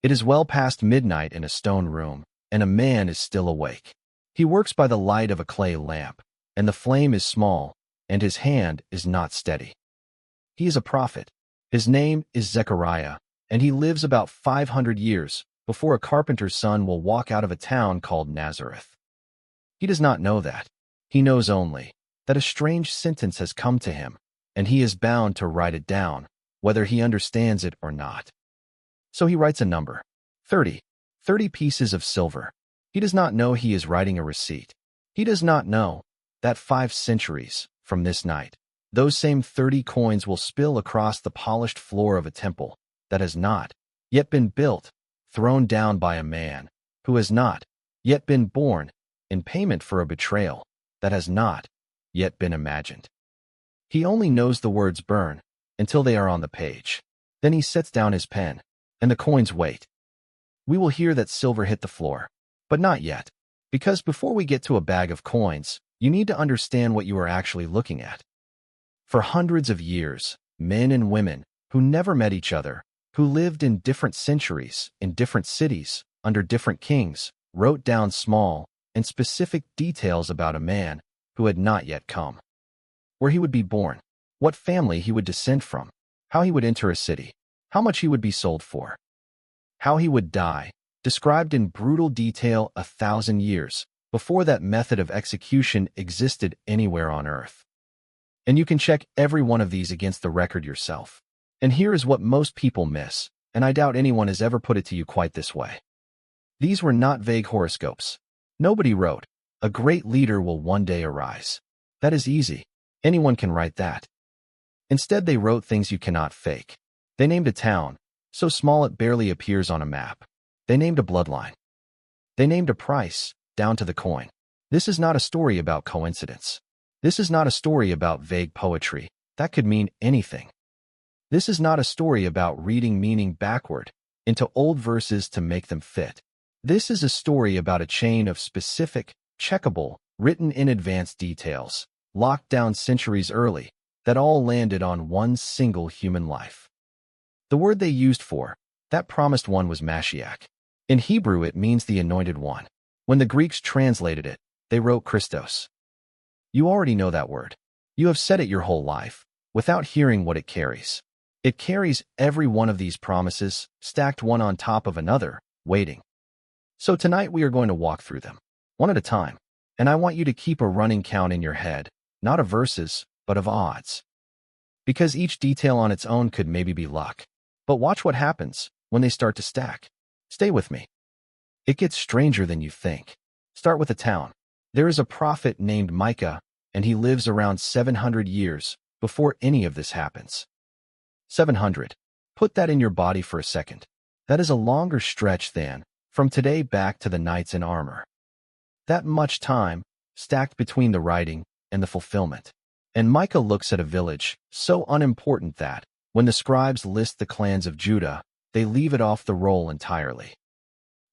It is well past midnight in a stone room, and a man is still awake. He works by the light of a clay lamp, and the flame is small, and his hand is not steady. He is a prophet. His name is Zechariah, and he lives about 500 years before a carpenter's son will walk out of a town called Nazareth. He does not know that. He knows only that a strange sentence has come to him, and he is bound to write it down, whether he understands it or not. So he writes a number, 30 pieces of silver. He does not know he is writing a receipt. He does not know that 5 centuries from this night, those same 30 coins will spill across the polished floor of a temple that has not yet been built, thrown down by a man who has not yet been born, in payment for a betrayal that has not yet been imagined. He only knows the words burn until they are on the page. Then he sets down his pen, and the coins wait. We will hear that silver hit the floor, but not yet, because before we get to a bag of coins, you need to understand what you are actually looking at. For hundreds of years, men and women who never met each other, who lived in different centuries, in different cities, under different kings, wrote down small and specific details about a man who had not yet come. Where he would be born, what family he would descend from, how he would enter a city, how much he would be sold for, how he would die, described in brutal detail 1,000 years before that method of execution existed anywhere on earth. And you can check every one of these against the record yourself. And here is what most people miss, and I doubt anyone has ever put it to you quite this way. These were not vague horoscopes. Nobody wrote, "A great leader will one day arise." That is easy. Anyone can write that. Instead, they wrote things you cannot fake. They named a town, so small it barely appears on a map. They named a bloodline. They named a price, down to the coin. This is not a story about coincidence. This is not a story about vague poetry. That could mean anything. This is not a story about reading meaning backward into old verses to make them fit. This is a story about a chain of specific, checkable, written in advance details, locked down centuries early, that all landed on one single human life. The word they used for that promised one was Mashiach. In Hebrew, it means the anointed one. When the Greeks translated it, they wrote Christos. You already know that word. You have said it your whole life, without hearing what it carries. It carries every one of these promises, stacked one on top of another, waiting. So tonight we are going to walk through them, one at a time, and I want you to keep a running count in your head, not of verses, but of odds. Because each detail on its own could maybe be luck. But watch what happens when they start to stack. Stay with me. It gets stranger than you think. Start with a town. There is a prophet named Micah, and he lives around 700 years before any of this happens. 700. Put that in your body for a second. That is a longer stretch than from today back to the knights in armor. That much time stacked between the writing and the fulfillment. And Micah looks at a village so unimportant that, when the scribes list the clans of Judah, they leave it off the roll entirely.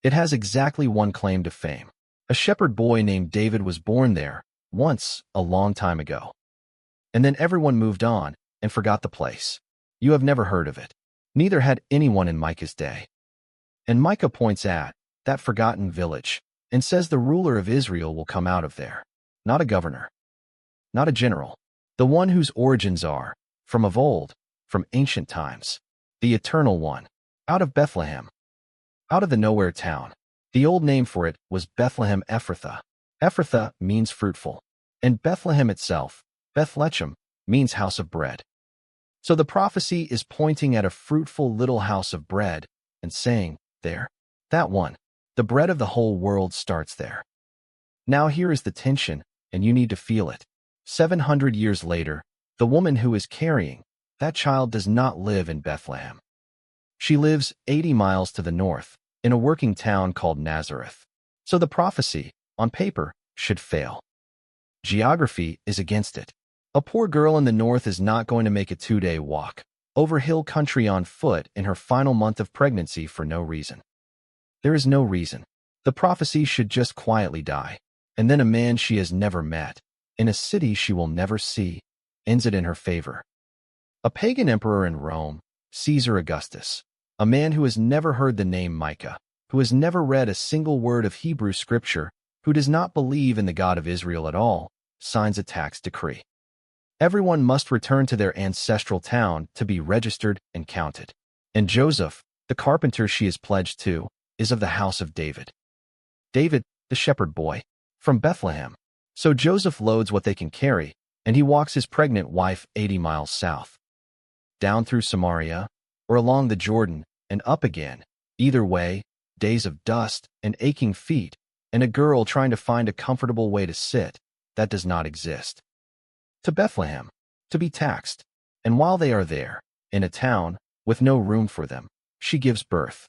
It has exactly one claim to fame. A shepherd boy named David was born there, once, a long time ago. And then everyone moved on and forgot the place. You have never heard of it. Neither had anyone in Micah's day. And Micah points at that forgotten village and says the ruler of Israel will come out of there. Not a governor. Not a general. The one whose origins are, from of old, from ancient times. The eternal one. Out of Bethlehem. Out of the nowhere town. The old name for it was Bethlehem Ephrathah. Ephrathah means fruitful. And Bethlehem itself, Bethlehem, means house of bread. So the prophecy is pointing at a fruitful little house of bread and saying, there, that one, the bread of the whole world starts there. Now here is the tension, and you need to feel it. 700 years later, the woman who is carrying that child does not live in Bethlehem. She lives 80 miles to the north, in a working town called Nazareth. So the prophecy, on paper, should fail. Geography is against it. A poor girl in the north is not going to make a 2-day walk over hill country on foot in her final month of pregnancy for no reason. There is no reason. The prophecy should just quietly die, and then a man she has never met, in a city she will never see, ends it in her favor. A pagan emperor in Rome, Caesar Augustus, A man who has never heard the name Micah, who has never read a single word of Hebrew scripture, who does not believe in the God of Israel at all, signs a tax decree. Everyone must return to their ancestral town to be registered and counted. And Joseph, the carpenter she is pledged to, is of the house of David. David, the shepherd boy, from Bethlehem. So Joseph loads what they can carry, and he walks his pregnant wife 80 miles south. Down through Samaria, or along the Jordan, and up again. Either way, days of dust and aching feet, and a girl trying to find a comfortable way to sit, that does not exist. To Bethlehem, to be taxed, and while they are there, in a town, with no room for them, she gives birth.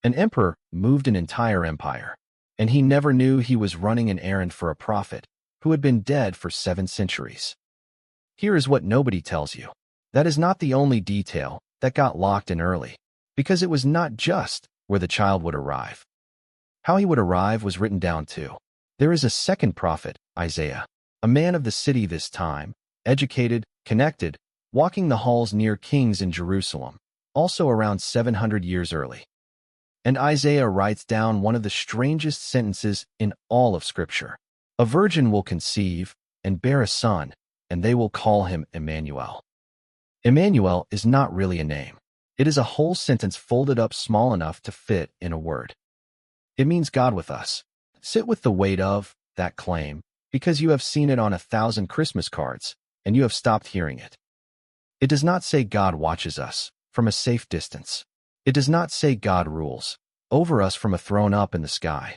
An emperor moved an entire empire, and he never knew he was running an errand for a prophet who had been dead for 7 centuries. Here is what nobody tells you. That is not the only detail that got locked in early, because it was not just where the child would arrive. How he would arrive was written down too. There is a second prophet, Isaiah, a man of the city this time, educated, connected, walking the halls near kings in Jerusalem, also around 700 years early. And Isaiah writes down one of the strangest sentences in all of Scripture. A virgin will conceive and bear a son, and they will call him Emmanuel. Emmanuel is not really a name. It is a whole sentence folded up small enough to fit in a word. It means God with us. Sit with the weight of that claim, because you have seen it on 1,000 Christmas cards, and you have stopped hearing it. It does not say God watches us from a safe distance. It does not say God rules over us from a throne up in the sky.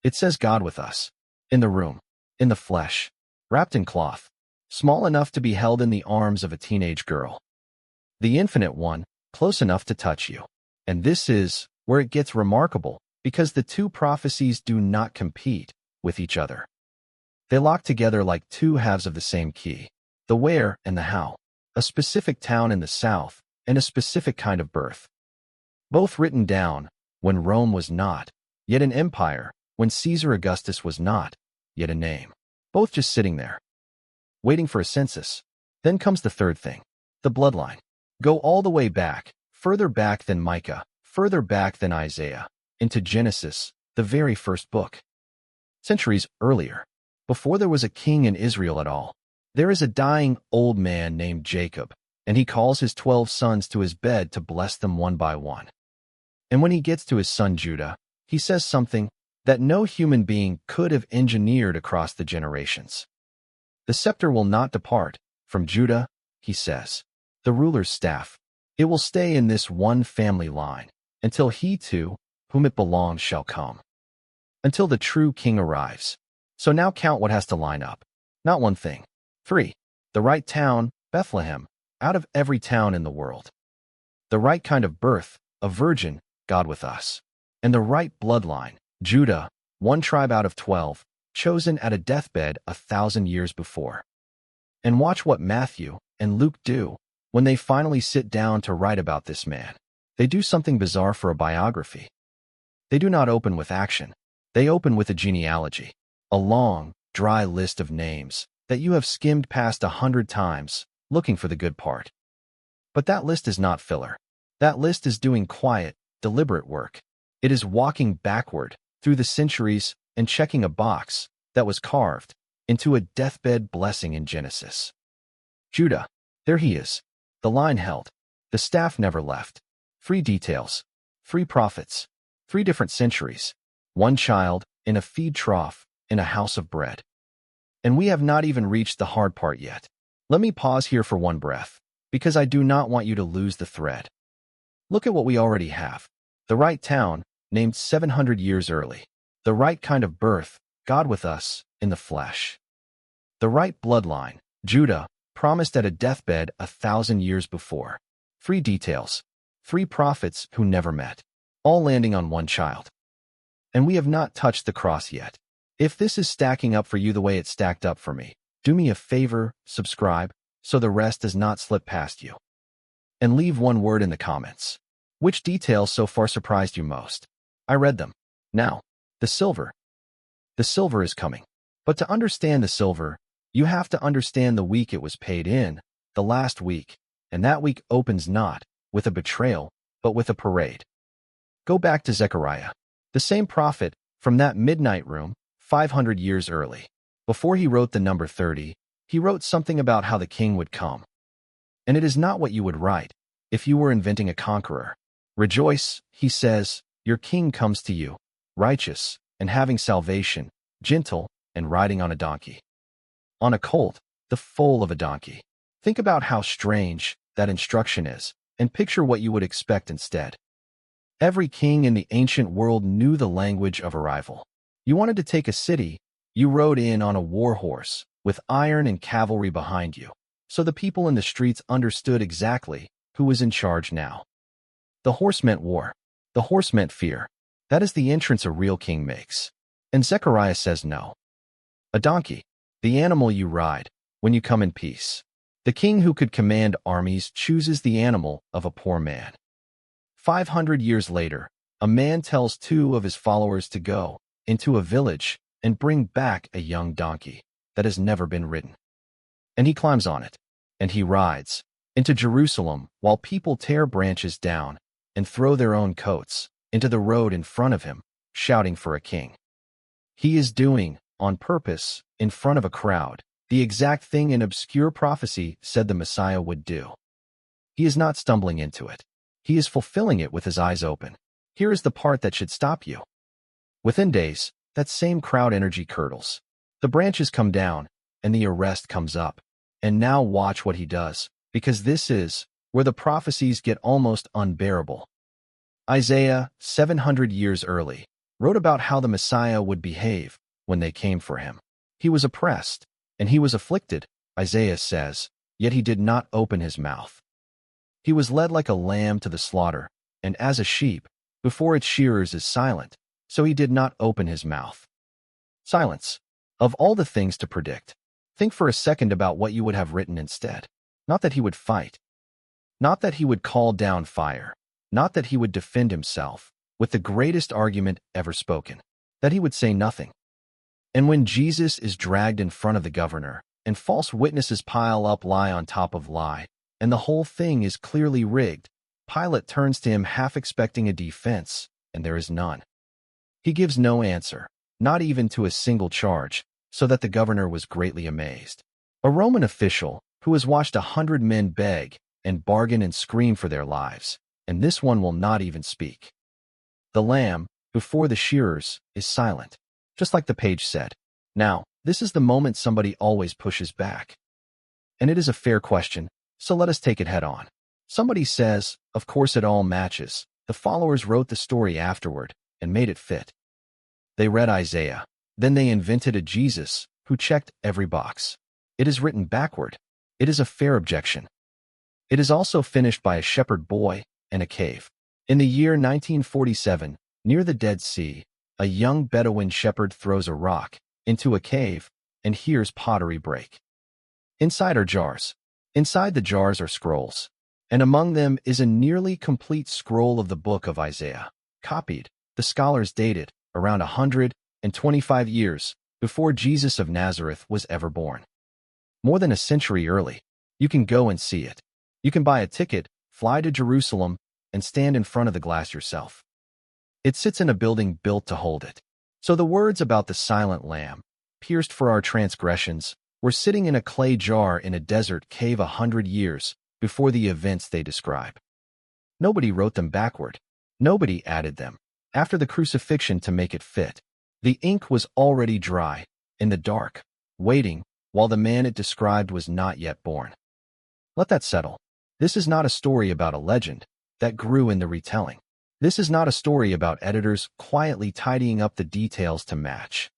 It says God with us, in the room, in the flesh, wrapped in cloth, small enough to be held in the arms of a teenage girl. The infinite one, close enough to touch you. And this is where it gets remarkable, because the two prophecies do not compete with each other. They lock together like two halves of the same key, the where and the how, a specific town in the south and a specific kind of birth. Both written down when Rome was not, yet an empire, when Caesar Augustus was not, yet a name. Both just sitting there, waiting for a census. Then comes the third thing, the bloodline. Go all the way back, further back than Micah, further back than Isaiah, into Genesis, the very first book. Centuries earlier, before there was a king in Israel at all, there is a dying old man named Jacob, and he calls his 12 sons to his bed to bless them one by one. And when he gets to his son Judah, he says something that no human being could have engineered across the generations. The scepter will not depart from Judah, he says, the ruler's staff. It will stay in this one family line until he to whom it belongs shall come, until the true king arrives. So now count what has to line up. Not one thing. 3. The right town, Bethlehem, out of every town in the world. The right kind of birth, a virgin, God with us. And the right bloodline, Judah, one tribe out of 12, chosen at a deathbed 1,000 years before. And watch what Matthew and Luke do when they finally sit down to write about this man. They do something bizarre for a biography. They do not open with action. They open with a genealogy, a long, dry list of names that you have skimmed past 100 times, looking for the good part. But that list is not filler. That list is doing quiet, deliberate work. It is walking backward through the centuries and checking a box that was carved into a deathbed blessing in Genesis. Judah, there he is. The line held. The staff never left. 3 details. 3 prophets. 3 different centuries. 1 child, in a feed trough, in a house of bread. And we have not even reached the hard part yet. Let me pause here for one breath, because I do not want you to lose the thread. Look at what we already have. The right town, named 700 years early. The right kind of birth, God with us, in the flesh. The right bloodline, Judah, promised at a deathbed 1,000 years before. 3 details. 3 prophets who never met, all landing on 1 child. And we have not touched the cross yet. If this is stacking up for you the way it stacked up for me, do me a favor, subscribe, so the rest does not slip past you. And leave 1 word in the comments. Which details so far surprised you most? I read them. Now, the silver. The silver is coming. But to understand the silver, you have to understand the week it was paid in, the last week, and that week opens not with a betrayal, but with a parade. Go back to Zechariah, the same prophet from that midnight room 500 years early. Before he wrote the number 30, he wrote something about how the king would come. And it is not what you would write if you were inventing a conqueror. Rejoice, he says, your king comes to you, righteous and having salvation, gentle and riding on a donkey. On a colt, the foal of a donkey. Think about how strange that instruction is, and picture what you would expect instead. Every king in the ancient world knew the language of arrival. You wanted to take a city, you rode in on a war horse, with iron and cavalry behind you, so the people in the streets understood exactly who was in charge now. The horse meant war. The horse meant fear. That is the entrance a real king makes. And Zechariah says no. A donkey, the animal you ride when you come in peace. The king who could command armies chooses the animal of a poor man. 500 years later, a man tells 2 of his followers to go into a village and bring back a young donkey that has never been ridden. And he climbs on it, and he rides into Jerusalem while people tear branches down and throw their own coats into the road in front of him, shouting for a king. He is doing, on purpose, in front of a crowd, the exact thing an obscure prophecy said the Messiah would do. He is not stumbling into it. He is fulfilling it with his eyes open. Here is the part that should stop you. Within days, that same crowd energy curdles. The branches come down, and the arrest comes up. And now watch what he does, because this is where the prophecies get almost unbearable. Isaiah, 700 years early, wrote about how the Messiah would behave when they came for him. He was oppressed, and he was afflicted, Isaiah says, yet he did not open his mouth. He was led like a lamb to the slaughter, and as a sheep, before its shearers is silent, so he did not open his mouth. Silence. Of all the things to predict, think for a second about what you would have written instead. Not that he would fight. Not that he would call down fire. Not that he would defend himself with the greatest argument ever spoken. That he would say nothing. And when Jesus is dragged in front of the governor, and false witnesses pile up lie on top of lie, and the whole thing is clearly rigged, Pilate turns to him half expecting a defense, and there is none. He gives no answer, not even to a single charge, so that the governor was greatly amazed. A Roman official who has watched 100 men beg and bargain and scream for their lives, and this one will not even speak. The lamb, before the shearers, is silent, just like the page said. Now, this is the moment somebody always pushes back. And it is a fair question, so let us take it head on. Somebody says, of course it all matches. The followers wrote the story afterward and made it fit. They read Isaiah. Then they invented a Jesus who checked every box. It is written backward. It is a fair objection. It is also finished by a shepherd boy and a cave. In the year 1947, near the Dead Sea, a young Bedouin shepherd throws a rock into a cave and hears pottery break. Inside are jars. Inside the jars are scrolls, and among them is a nearly complete scroll of the book of Isaiah, copied, the scholars dated, around 125 years before Jesus of Nazareth was ever born. More than a century early. You can go and see it. You can buy a ticket, fly to Jerusalem, and stand in front of the glass yourself. It sits in a building built to hold it. So the words about the silent lamb, pierced for our transgressions, were sitting in a clay jar in a desert cave 100 years before the events they describe. Nobody wrote them backward. Nobody added them after the crucifixion to make it fit. The ink was already dry, in the dark, waiting, while the man it described was not yet born. Let that settle. This is not a story about a legend that grew in the retelling. This is not a story about editors quietly tidying up the details to match.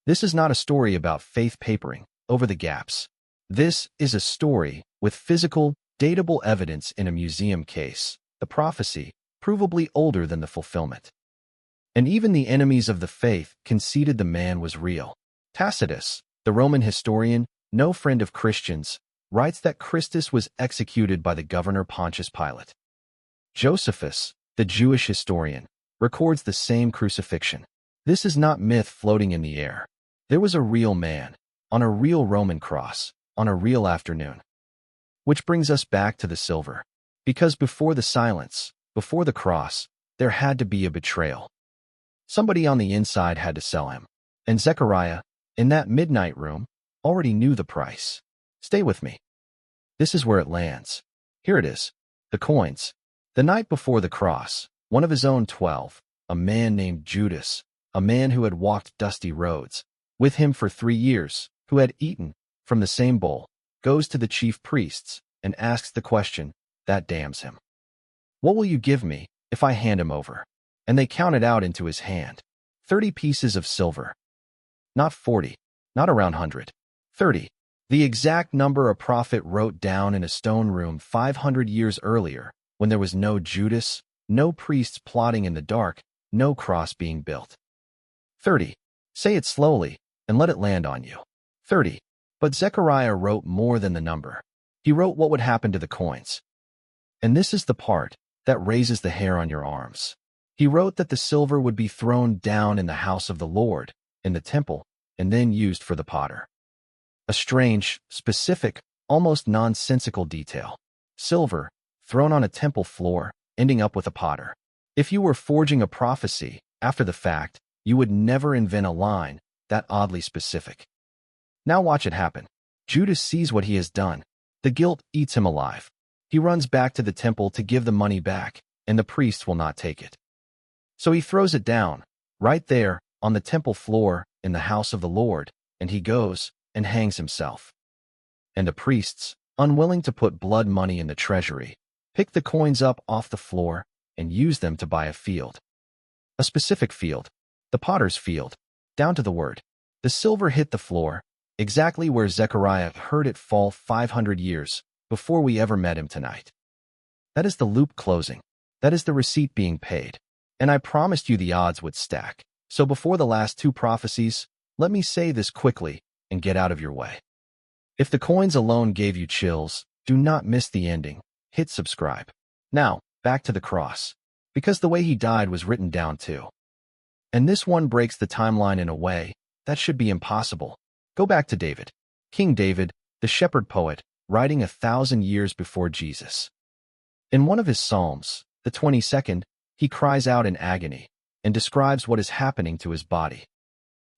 This is not a story about faith papering over the gaps. This is a story with physical, datable evidence in a museum case, the prophecy, provably older than the fulfillment. And even the enemies of the faith conceded the man was real. Tacitus, the Roman historian, no friend of Christians, writes that Christus was executed by the governor Pontius Pilate. Josephus, the Jewish historian, records the same crucifixion. This is not myth floating in the air. There was a real man, on a real Roman cross, on a real afternoon. Which brings us back to the silver. Because before the silence, before the cross, there had to be a betrayal. Somebody on the inside had to sell him. And Zechariah, in that midnight room, already knew the price. Stay with me. This is where it lands. Here it is. The coins. The night before the cross, one of his own 12, a man named Judas, a man who had walked dusty roads with him for 3 years, who had eaten from the same bowl, goes to the chief priests and asks the question that damns him. What will you give me if I hand him over? And they counted out into his hand 30 pieces of silver. Not 40, not around 100. 30. The exact number a prophet wrote down in a stone room 500 years earlier, when there was no Judas, no priests plotting in the dark, no cross being built. 30. Say it slowly, and let it land on you. 30. But Zechariah wrote more than the number. He wrote what would happen to the coins. And this is the part that raises the hair on your arms. He wrote that the silver would be thrown down in the house of the Lord, in the temple, and then used for the potter. A strange, specific, almost nonsensical detail. Silver, thrown on a temple floor, ending up with a potter. If you were forging a prophecy after the fact, you would never invent a line that oddly specific. Now watch it happen. Judas sees what he has done. The guilt eats him alive. He runs back to the temple to give the money back, and the priests will not take it. So he throws it down, right there, on the temple floor, in the house of the Lord, and he goes and hangs himself. And the priests, unwilling to put blood money in the treasury, pick the coins up off the floor and use them to buy a field. A specific field, the potter's field, down to the word. The silver hit the floor, exactly where Zechariah heard it fall 500 years before we ever met him tonight. That is the loop closing. That is the receipt being paid. And I promised you the odds would stack. So before the last 2 prophecies, let me say this quickly and get out of your way. If the coins alone gave you chills, do not miss the ending. Hit subscribe. Now, back to the cross. Because the way he died was written down too. And this one breaks the timeline in a way that should be impossible. Go back to David. King David, the shepherd poet, writing 1,000 years before Jesus. In one of his psalms, the 22nd, he cries out in agony and describes what is happening to his body.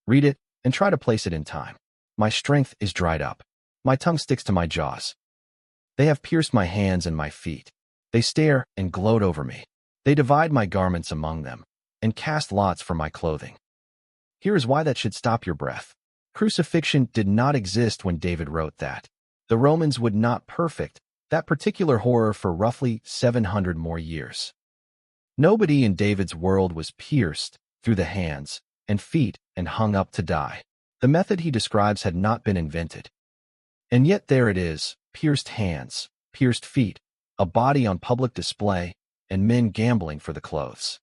Read it and try to place it in time. My strength is dried up. My tongue sticks to my jaws. They have pierced my hands and my feet. They stare and gloat over me. They divide my garments among them and cast lots for my clothing. Here is why that should stop your breath. Crucifixion did not exist when David wrote that. The Romans would not perfect that particular horror for roughly 700 more years. Nobody in David's world was pierced through the hands and feet and hung up to die. The method he describes had not been invented. And yet there it is, pierced hands, pierced feet, a body on public display, and men gambling for the clothes.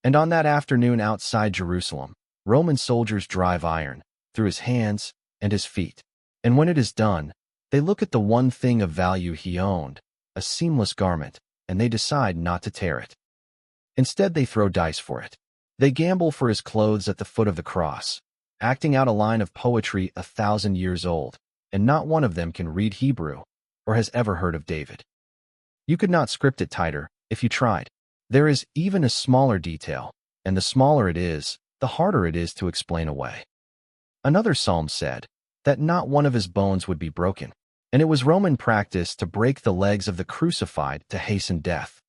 And on that afternoon outside Jerusalem, Roman soldiers drive iron through his hands and his feet. And when it is done, they look at the one thing of value he owned, a seamless garment, and they decide not to tear it. Instead, they throw dice for it. They gamble for his clothes at the foot of the cross, acting out a line of poetry 1,000 years old, and not one of them can read Hebrew or has ever heard of David. You could not script it tighter if you tried. There is even a smaller detail, and the smaller it is, the harder it is to explain away. Another psalm said that not one of his bones would be broken, and it was Roman practice to break the legs of the crucified to hasten death.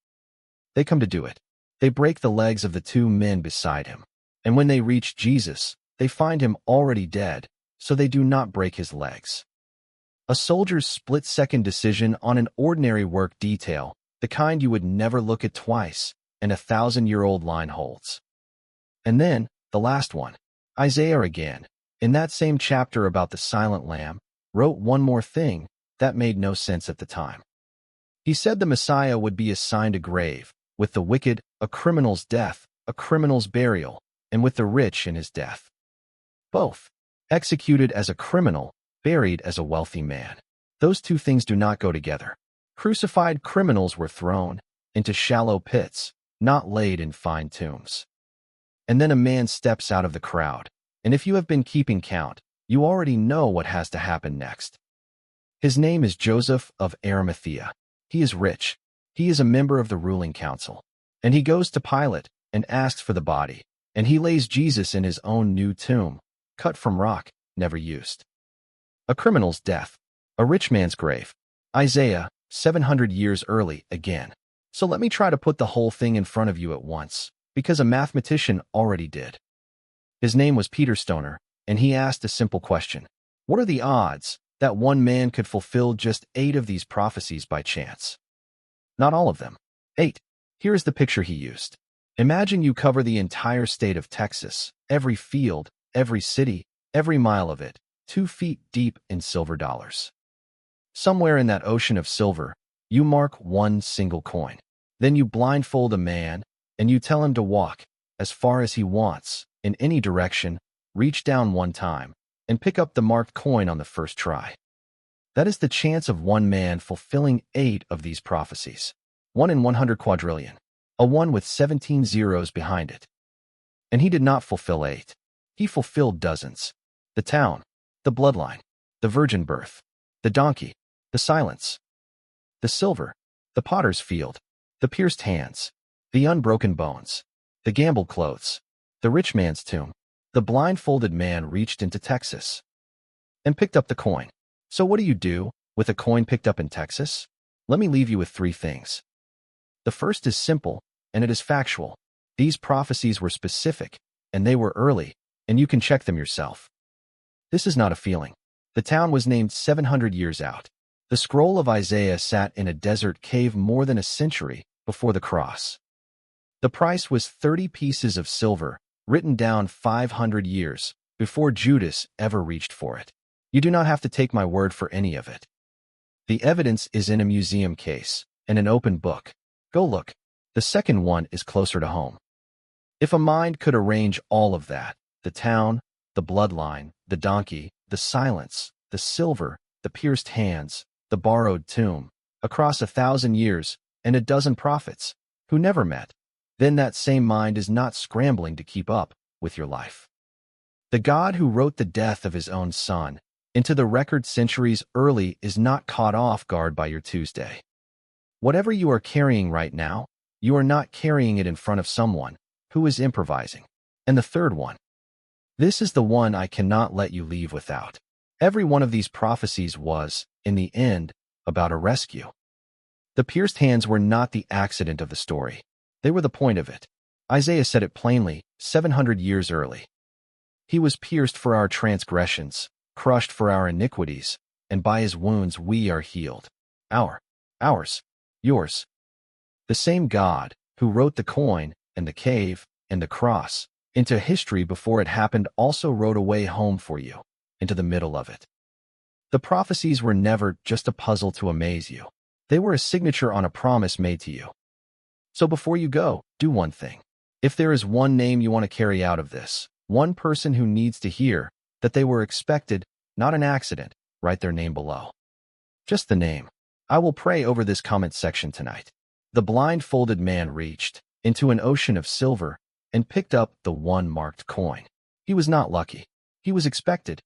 They come to do it. They break the legs of the 2 men beside him, and when they reach Jesus, they find him already dead, so they do not break his legs. A soldier's split-second decision on an ordinary work detail, the kind you would never look at twice, and 1,000-year-old line holds. And then, the last one, Isaiah again, in that same chapter about the silent lamb, wrote one more thing that made no sense at the time. He said the Messiah would be assigned a grave, with the wicked, a criminal's death, a criminal's burial, and with the rich in his death. Both, executed as a criminal, buried as a wealthy man. Those 2 things do not go together. Crucified criminals were thrown into shallow pits, not laid in fine tombs. And then a man steps out of the crowd, and if you have been keeping count, you already know what has to happen next. His name is Joseph of Arimathea. He is rich. He is a member of the ruling council. And he goes to Pilate and asks for the body. And he lays Jesus in his own new tomb, cut from rock, never used. A criminal's death. A rich man's grave. Isaiah, 700 years early, again. So let me try to put the whole thing in front of you at once, because a mathematician already did. His name was Peter Stoner, and he asked a simple question. What are the odds that one man could fulfill just 8 of these prophecies by chance? Not all of them. 8. Here is the picture he used. Imagine you cover the entire state of Texas, every field, every city, every mile of it, 2 feet deep in silver dollars. Somewhere in that ocean of silver, you mark one single coin. Then you blindfold a man, and you tell him to walk, as far as he wants, in any direction, reach down one time, and pick up the marked coin on the first try. That is the chance of one man fulfilling 8 of these prophecies. 1 in 100 quadrillion. A 1 with 17 zeros behind it. And he did not fulfill 8. He fulfilled dozens. The town, the bloodline, the virgin birth, the donkey, the silence, the silver, the potter's field, the pierced hands, the unbroken bones, the gambled clothes, the rich man's tomb. The blindfolded man reached into Texas and picked up the coin. So what do you do with a coin picked up in Texas? Let me leave you with 3 things. The first is simple, and it is factual. These prophecies were specific, and they were early, and you can check them yourself. This is not a feeling. The town was named 700 years out. The scroll of Isaiah sat in a desert cave more than a century before the cross. The price was 30 pieces of silver, written down 500 years before Judas ever reached for it. You do not have to take my word for any of it. The evidence is in a museum case and an open book. Go look. The second one is closer to home. If a mind could arrange all of that, the town, the bloodline, the donkey, the silence, the silver, the pierced hands, the borrowed tomb, across 1,000 years and a dozen prophets who never met, then that same mind is not scrambling to keep up with your life. The God who wrote the death of his own son into the record centuries early is not caught off guard by your Tuesday. Whatever you are carrying right now, you are not carrying it in front of someone who is improvising. And the third one. This is the one I cannot let you leave without. Every one of these prophecies was, in the end, about a rescue. The pierced hands were not the accident of the story. They were the point of it. Isaiah said it plainly, 700 years early. He was pierced for our transgressions, crushed for our iniquities, and by his wounds we are healed. Ours, yours. The same God who wrote the coin and the cave and the cross into history before it happened also wrote a way home for you, into the middle of it. The prophecies were never just a puzzle to amaze you. They were a signature on a promise made to you. So before you go, do one thing. If there is one name you want to carry out of this, one person who needs to hear that they were expected, not an accident, write their name below. Just the name. I will pray over this comment section tonight. The blindfolded man reached into an ocean of silver and picked up the one marked coin. He was not lucky. He was expected.